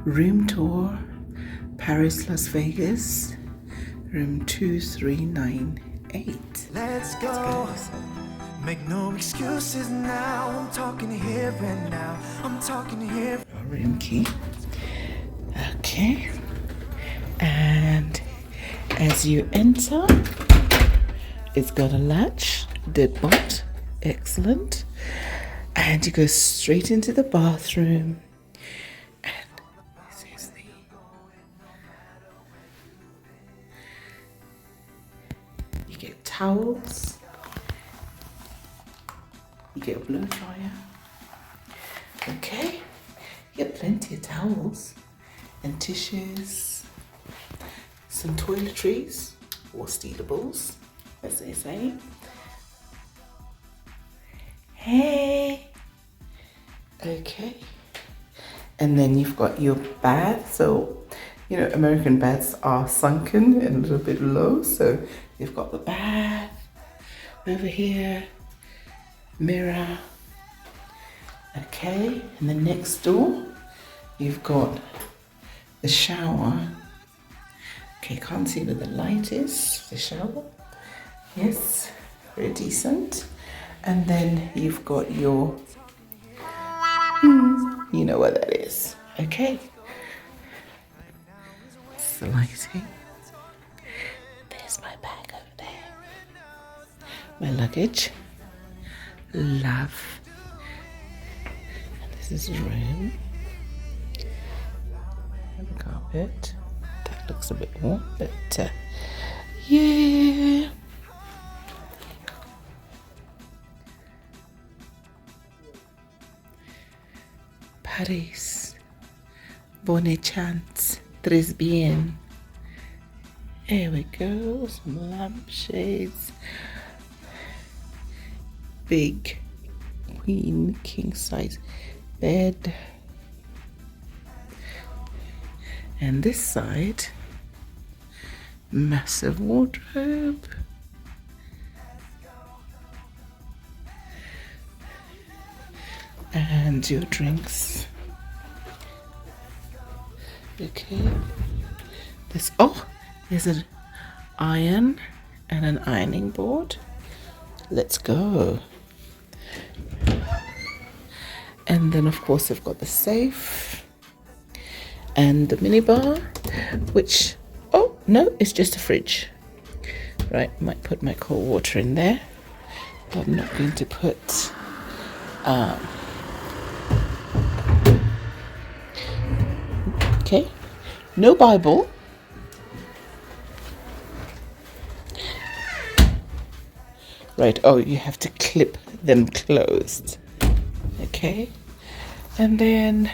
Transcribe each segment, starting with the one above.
Room tour, Paris, Las Vegas, room 2398. Let's go. Make no excuses now. I'm talking here and now. I'm talking here. Room key. Okay. And as you enter, it's got a latch, deadbolt, excellent. And you go straight into the bathroom. And this is you get towels, you get a blow dryer. Okay, you get plenty of towels and tissues, some toiletries or stealables, as they say. Hey. Okay. And then you've got your bath. So, you know, American baths are sunken and a little bit low. So you've got the bath over here, mirror. Okay. And then next door, you've got the shower. Okay, can't see where the light is, the shower. Yes, very decent. And then you've got your, you know what that is. Okay. It's the lighting. There's my bag over there. My luggage. Love. And this is the room. And the carpet. That looks a bit warm, but yeah. Paris, bonne chance, très bien. There we go, some lampshades. Big queen king size bed. And this side, massive wardrobe. And your drinks. Okay. There's an iron and an ironing board. Let's go. And then of course I've got the safe and the minibar, which, oh no, it's just a fridge. Right, might put my cold water in there, but I'm not going to put okay, no Bible. Right, oh, you have to clip them closed. Okay, and then,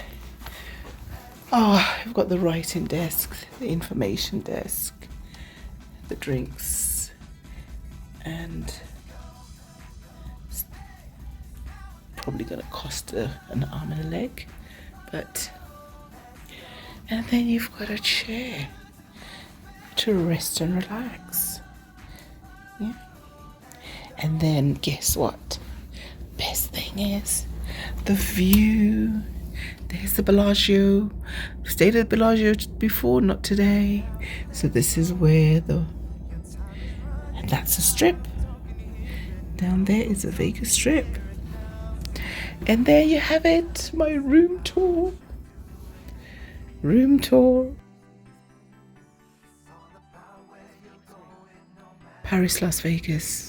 I've got the writing desk, the information desk, the drinks, and it's probably going to cost an arm and a leg, but. And then you've got a chair to rest and relax. Yeah. And then guess what? Best thing is the view. There's the Bellagio. Stayed at Bellagio before, not today. So this is where and that's a strip. Down there is a Vegas strip. And there you have it, my room tour. Room tour. Paris, Las Vegas.